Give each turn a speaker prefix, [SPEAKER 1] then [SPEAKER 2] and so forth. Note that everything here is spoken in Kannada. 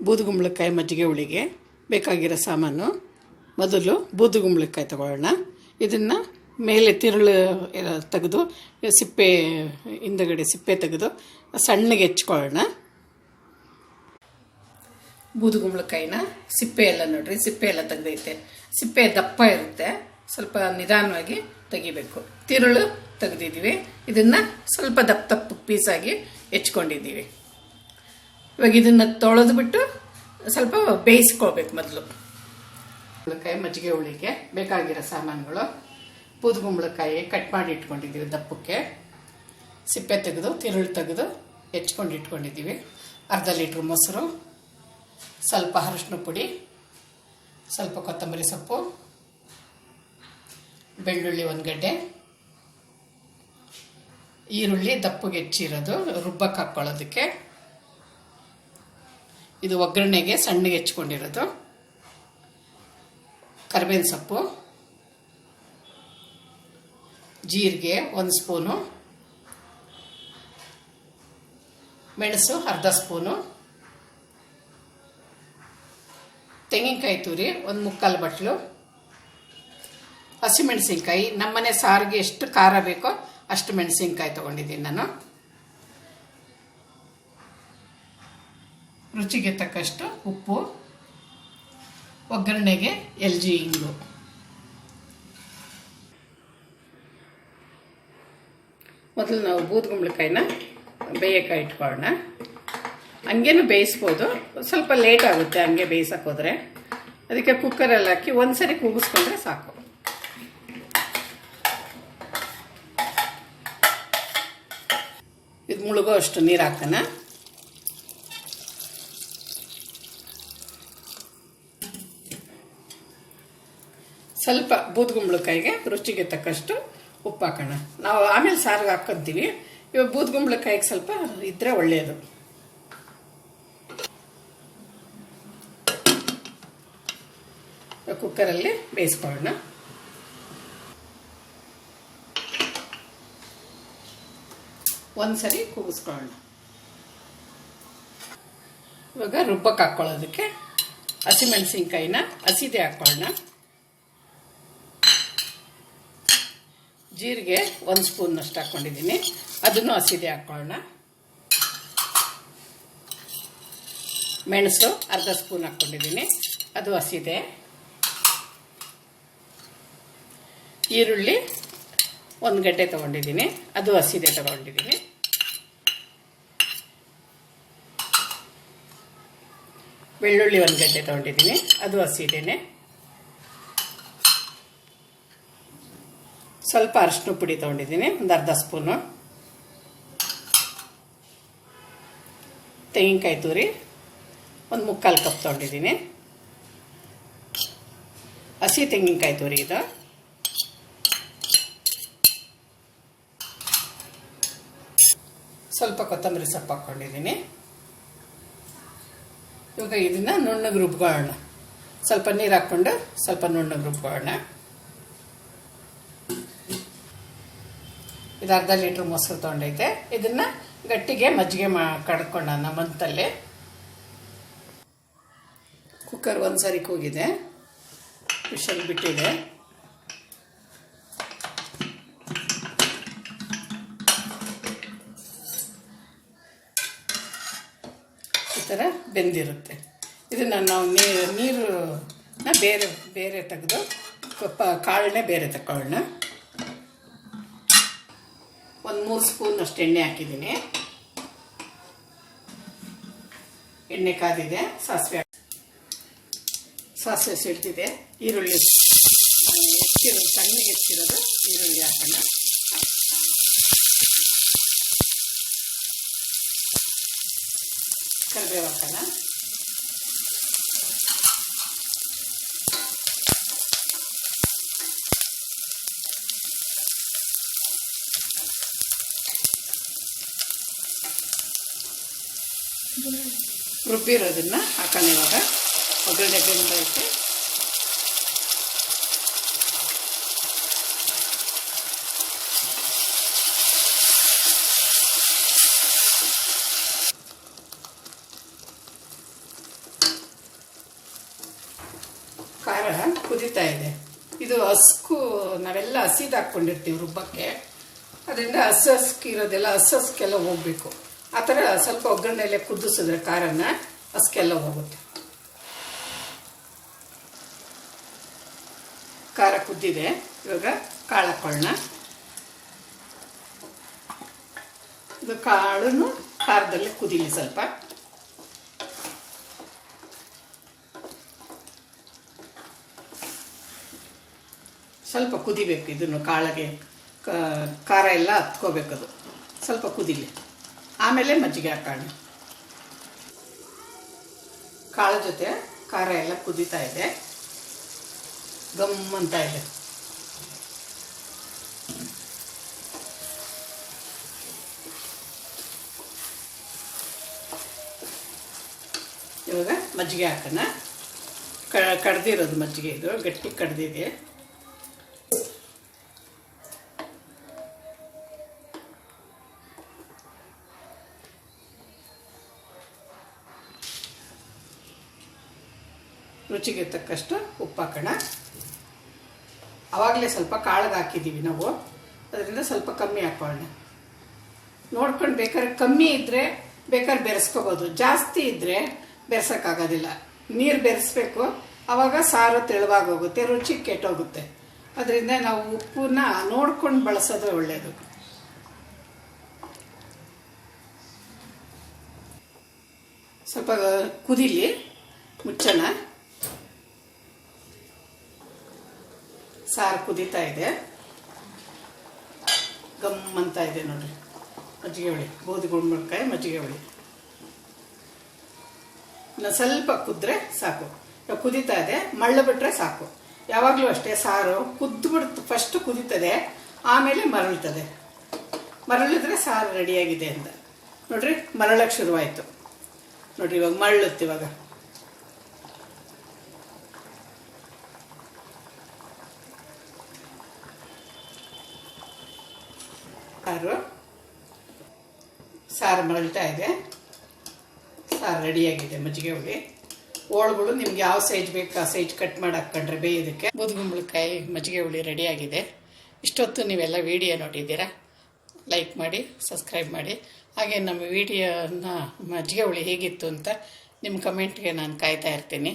[SPEAKER 1] ಬೂದುಗುಂಬಳಕಾಯಿ ಮಜ್ಜಿಗೆ ಹುಳಿಗೆ ಬೇಕಾಗಿರೋ ಸಾಮಾನು. ಮೊದಲು ಬೂದುಗುಂಬಳಕಾಯಿ ತಗೊಳ್ಳೋಣ. ಇದನ್ನು ಮೇಲೆ ತಿರುಳು ತೆಗೆದು ಸಿಪ್ಪೆ ಹಿಂದಗಡೆ ಸಿಪ್ಪೆ ತೆಗೆದು ಸಣ್ಣಗೆ ಹೆಚ್ಕೊಳ್ಳೋಣ. ಬೂದುಗುಂಬಳಕಾಯಿನ ಸಿಪ್ಪೆ ಎಲ್ಲ ನೋಡ್ರಿ, ಸಿಪ್ಪೆ ಎಲ್ಲ ತೆಗೆದೈತೆ. ಸಿಪ್ಪೆ ದಪ್ಪ ಇರುತ್ತೆ, ಸ್ವಲ್ಪ ನಿಧಾನವಾಗಿ ತೆಗಿಬೇಕು. ತಿರುಳು ತೆಗೆದಿದ್ದೀವಿ. ಇದನ್ನು ಸ್ವಲ್ಪ ದಪ್ಪ ದಪ್ಪ ಪೀಸಾಗಿ ಹೆಚ್ಕೊಂಡಿದ್ದೀವಿ. ಇವಾಗ ಇದನ್ನು ತೊಳೆದ್ಬಿಟ್ಟು ಸ್ವಲ್ಪ ಬೇಯಿಸ್ಕೊಳ್ಬೇಕು. ಮೊದಲು ಕುಂಬಳಕಾಯಿ ಮಜ್ಜಿಗೆ ಹುಳಿಗೆ ಬೇಕಾಗಿರೋ ಸಾಮಾನುಗಳು: ಬೂದುಗುಂಬಳಕಾಯಿ ಕಟ್ ಮಾಡಿ ಇಟ್ಕೊಂಡಿದ್ದೀವಿ ದಪ್ಪಕ್ಕೆ, ಸಿಪ್ಪೆ ತೆಗೆದು ತಿರುಳು ತೆಗೆದು ಹೆಚ್ಕೊಂಡು ಇಟ್ಕೊಂಡಿದ್ದೀವಿ, ಅರ್ಧ ಲೀಟ್ರ್ ಮೊಸರು, ಸ್ವಲ್ಪ ಅರಿಶಿನ ಪುಡಿ, ಸ್ವಲ್ಪ ಕೊತ್ತಂಬರಿ ಸೊಪ್ಪು, ಬೆಳ್ಳುಳ್ಳಿ 1 ಗಡ್ಡೆ, ಈರುಳ್ಳಿ ದಪ್ಪಗೆ ಹೆಚ್ಚಿರೋದು ರುಬ್ಬಕ್ಕೆ ಹಾಕ್ಕೊಳ್ಳೋದಕ್ಕೆ, ಇದು ಒಗ್ಗರಣೆಗೆ ಸಣ್ಣಗೆ ಹೆಚ್ಕೊಂಡಿರೋದು, ಕರಿಬೇವಿನ ಸೊಪ್ಪು, ಜೀರಿಗೆ 1 ಸ್ಪೂನು, ಮೆಣಸು ಅರ್ಧ ಸ್ಪೂನು, ತೆಂಗಿನಕಾಯಿ ತುರಿ 1/4 ಬಟ್ಲು, ಹಸಿಮೆಣಸಿನ್ಕಾಯಿ ನಮ್ಮನೆ ಸಾರಿಗೆ ಎಷ್ಟು ಖಾರ ಬೇಕೋ ಅಷ್ಟು ಮೆಣಸಿನ್ಕಾಯಿ ತೊಗೊಂಡಿದ್ದೀನಿ ನಾನು. ರುಚಿಗೆ ತಕ್ಕಷ್ಟು ಉಪ್ಪು, ಒಗ್ಗರಣೆಗೆ LG ಇಂಗು. ಮೊದಲು ನಾವು ಬೂದುಗುಂಬಳಕಾಯಿನ ಬೇಯಕ್ಕೆ ಇಟ್ಕೊಳ್ಳೋಣ. ಹಂಗೇನು ಬೇಯಿಸ್ಬೋದು, ಸ್ವಲ್ಪ ಲೇಟ್ ಆಗುತ್ತೆ ಹಂಗೆ ಬೇಯಿಸಕ್ಕೆ ಹೋದರೆ. ಅದಕ್ಕೆ ಕುಕ್ಕರಲ್ಲಿ ಹಾಕಿ ಒಂದ್ಸರಿ ಕೂಗಿಸ್ಕೊಂಡ್ರೆ ಸಾಕು. ಇದು ಮುಳುಗೋ ಅಷ್ಟು ನೀರು ಹಾಕೋಣ. ಸ್ವಲ್ಪ ಬೂದುಗುಂಬಳಕಾಯಿಗೆ ರುಚಿಗೆ ತಕ್ಕಷ್ಟು ಉಪ್ಪು ಹಾಕೋಣ. ನಾವು ಆಮೇಲೆ ಸಾರಿಗೆ ಹಾಕ್ಕೊಂತೀವಿ. ಇವಾಗ ಬೂದುಗುಂಬಳಕಾಯಿಗೆ ಸ್ವಲ್ಪ ಇದ್ರೆ ಒಳ್ಳೆಯದು. ಕುಕ್ಕರಲ್ಲಿ ಬೇಯಿಸ್ಕೊಳ್ಳೋಣ. ಒಂದ್ಸರಿ ಕೂಗಿಸ್ಕೊಳ್ಳೋಣ. ಇವಾಗ ರುಬ್ಬಕ್ಕೆ ಹಾಕ್ಕೊಳ್ಳೋದಕ್ಕೆ ಹಸಿಮೆಣಸಿನ್ಕಾಯಿನ ಹಸಿದೆ ಹಾಕ್ಕೊಳ್ಳೋಣ. ಜೀರಿಗೆ 1 ಸ್ಪೂನ್ನಷ್ಟು ಹಾಕ್ಕೊಂಡಿದ್ದೀನಿ, ಅದನ್ನು ಹಸಿದೆ ಹಾಕ್ಕೊಳ್ಳೋಣ. ಮೆಣಸು ಅರ್ಧ ಸ್ಪೂನ್ ಹಾಕ್ಕೊಂಡಿದ್ದೀನಿ, ಅದು ಹಸಿದೆ. ಈರುಳ್ಳಿ 1 ಗಡ್ಡೆ ತೊಗೊಂಡಿದ್ದೀನಿ, ಅದು ಹಸಿದೆ ತೊಗೊಂಡಿದ್ದೀನಿ. ಬೆಳ್ಳುಳ್ಳಿ 1 ಗಡ್ಡೆ ತೊಗೊಂಡಿದ್ದೀನಿ, ಅದು ಹಸಿದೇನೆ. ಸ್ವಲ್ಪ ಅರಿಶಿನ ಪುಡಿ ತೊಗೊಂಡಿದ್ದೀನಿ, ಒಂದು ಅರ್ಧ ಸ್ಪೂನು. ತೆಂಗಿನಕಾಯಿ ತುರಿ 1/4 ಕಪ್ ತೊಗೊಂಡಿದ್ದೀನಿ, ಹಸಿ ತೆಂಗಿನಕಾಯಿ ತುರಿ ಇದು. ಸ್ವಲ್ಪ ಕೊತ್ತಂಬರಿ ಸೊಪ್ಪು ಹಾಕ್ಕೊಂಡಿದ್ದೀನಿ. ಇವಾಗ ಇದನ್ನ ನುಣ್ಣಗೆ ರುಬ್ಕೊಳ್ಳೋಣ. ಸ್ವಲ್ಪ ನೀರು ಹಾಕ್ಕೊಂಡು ಸ್ವಲ್ಪ ನುಣ್ಣಗೆ ರುಬ್ಕೊಳ್ಳೋಣ. ಇದು ಅರ್ಧ ಲೀಟ್ರ್ ಮೊಸರು ತೊಗೊಂಡೈತೆ. ಇದನ್ನ ಗಟ್ಟಿಗೆ ಮಜ್ಜಿಗೆ ಕಡ್ಕೊಳ್ಳೋಣ ಮಂತಲ್ಲಿ. ಕುಕ್ಕರ್ ಒಂದ್ಸರಿ ಕೂಗಿದೆ, ವಿಷಲ್ ಬಿಟ್ಟಿದೆ. ಈ ಥರ ಬೆಂದಿರುತ್ತೆ. ಇದನ್ನು ನಾವು ನೀರನ್ನ ಬೇರೆ ಬೇರೆ ತೆಗೆದು ಕಾಳನ್ನೇ ಬೇರೆ ತಗೊಳ್ಳೋಣ. 1-3 ಸ್ಪೂನ್ ಅಷ್ಟು ಎಣ್ಣೆ ಹಾಕಿದ್ದೀನಿ. ಎಣ್ಣೆ ಕಾದಿದೆ. ಸಾಸಿವೆ ಸಿಡ್ತಿದೆ. ಈರುಳ್ಳಿ ಸಣ್ಣಗೆ ಹೆಚ್ಚಿರೋದು ಈರುಳ್ಳಿ ಹಾಕೋಣ. ಕರಿಬೇವು ಹಾಕೋಣ. ರುಬ್ಬಿರೋದನ್ನ ಹಾಕೋಣ. ಇವಾಗ ಒಗ್ಗರಣೆ ಬೆಂದೈತೆ. ಕುದೀತಾ ಇದೆ. ಇದು ಹಸ್ಕು ನಾವೆಲ್ಲ ಹಸಿದು ಹಾಕ್ಕೊಂಡಿರ್ತೀವಿ ರುಬ್ಬಕ್ಕೆ, ಅದರಿಂದ ಹಸ್ಕಿರೋದೆಲ್ಲ ಹಸ್ಕೆಲ್ಲ ಹೋಗ್ಬೇಕು. ಆ ಥರ ಸ್ವಲ್ಪ ಒಗ್ಗರಣೆಲೆ ಕುದಿಸಿದ್ರೆ ಖಾರನ ಹಸ್ಕೆಲ್ಲ ಹೋಗುತ್ತೆ. ಖಾರ ಕುದ್ದಿದೆ, ಇವಾಗ ಕಾಳು ಹಾಕೊಳ್ಳೋಣ. ಇದು ಕಾಳನ್ನು ಖಾರದಲ್ಲಿ ಕುದೀಲಿ ಸ್ವಲ್ಪ. ಸ್ವಲ್ಪ ಕುದಿಬೇಕು, ಇದನ್ನು ಕಾಳಿಗೆ ಖಾರ ಎಲ್ಲ ಹತ್ಕೋಬೇಕದು. ಸ್ವಲ್ಪ ಕುದಿಲಿ, ಆಮೇಲೆ ಮಜ್ಜಿಗೆ ಹಾಕೋಣ. ಕಾಳು ಜೊತೆ ಖಾರ ಎಲ್ಲ ಕುದೀತಾ ಇದೆ, ಗಮ್ ಅಂತ ಇದೆ. ಇವಾಗ ಮಜ್ಜಿಗೆ ಹಾಕೋಣ. ಕಡ್ದಿರೋದು ಮಜ್ಜಿಗೆ, ಇದು ಗಟ್ಟಿ ಕಡ್ದಿದೆ. ರುಚಿಗೆ ತಕ್ಕಷ್ಟು ಉಪ್ಪು ಹಾಕೋಣ. ಆವಾಗಲೇ ಸ್ವಲ್ಪ ಕಾಳಿಗೆ ಹಾಕಿದ್ದೀವಿ ನಾವು, ಅದರಿಂದ ಸ್ವಲ್ಪ ಕಮ್ಮಿ ಹಾಕೊಳ್ಳೋಣ. ನೋಡ್ಕೊಂಡು ಬೇಕಾದ್ರೆ ಕಮ್ಮಿ ಇದ್ದರೆ ಬೇಕಾದ್ರೆ ಬೆರೆಸ್ಕೋಬೋದು, ಜಾಸ್ತಿ ಇದ್ದರೆ ಬೆರೆಸೋಕ್ಕಾಗೋದಿಲ್ಲ. ನೀರು ಬೆರೆಸ್ಬೇಕು, ಆವಾಗ ಸಾರು ತೆಳುವಾಗಿ ಹೋಗುತ್ತೆ, ರುಚಿ ಕೆಟ್ಟೋಗುತ್ತೆ. ಅದರಿಂದ ನಾವು ಉಪ್ಪನ್ನ ನೋಡ್ಕೊಂಡು ಬಳಸೋದು ಒಳ್ಳೆಯದು. ಸ್ವಲ್ಪ ಕುದೀಲಿ, ಮುಚ್ಚೋಣ. ಸಾರು ಕುದೀತಾ ಇದೆ, ಗಮ್ ಅಂತ ಇದೆ ನೋಡ್ರಿ. ಮಜ್ಜಿಗೆ ಹುಳಿ, ಗೋಧಿ ಗುಂಡ್ಮಡ್ಕಾಯಿ ಮಜ್ಜಿಗೆ ಹುಳಿ. ಇನ್ನು ಸ್ವಲ್ಪ ಕುದ್ರೆ ಸಾಕು. ಇವಾಗ ಕುದೀತಾ ಇದೆ, ಮಳ್ಳ ಬಿಟ್ರೆ ಸಾಕು. ಯಾವಾಗಲೂ ಅಷ್ಟೇ, ಸಾರು ಕುದ್ದುಬಿಡ್ತು, ಫಸ್ಟ್ ಕುದೀತದೆ, ಆಮೇಲೆ ಮರಳ್ತದೆ. ಮರಳಿದ್ರೆ ಸಾರು ರೆಡಿಯಾಗಿದೆ ಅಂತ ನೋಡ್ರಿ. ಮರಳಕ್ಕೆ ಶುರುವಾಯಿತು ನೋಡ್ರಿ, ಇವಾಗ ಮರಳುತ್ತೆ. ಇವಾಗ ಸಾರು ಮರಳ್ತಾ ಇದೆ, ಸಾರು ರೆಡಿಯಾಗಿದೆ. ಮಜ್ಜಿಗೆ ಹುಳಿ ಹೋಳುಗಳು ನಿಮ್ಗೆ ಯಾವ ಸೈಜ್ ಬೇಕು ಆ ಸೈಜ್ ಕಟ್ ಮಾಡಿ ಹಾಕ್ಕೊಂಡ್ರೆ ಬೇಯೋದಕ್ಕೆ. ಬೂದುಗುಂಬಳಕಾಯಿ ಮಜ್ಜಿಗೆ ಹುಳಿ ರೆಡಿಯಾಗಿದೆ. ಇಷ್ಟೊತ್ತು ನೀವೆಲ್ಲ ವಿಡಿಯೋ ನೋಡಿದ್ದೀರಾ, ಲೈಕ್ ಮಾಡಿ, ಸಬ್ಸ್ಕ್ರೈಬ್ ಮಾಡಿ. ಹಾಗೆ ನಮ್ಮ ವಿಡಿಯೋನ ಮಜ್ಜಿಗೆ ಹುಳಿ ಹೇಗಿತ್ತು ಅಂತ ನಿಮ್ಮ ಕಮೆಂಟ್ಗೆ ನಾನು ಕಾಯ್ತಾ ಇರ್ತೀನಿ.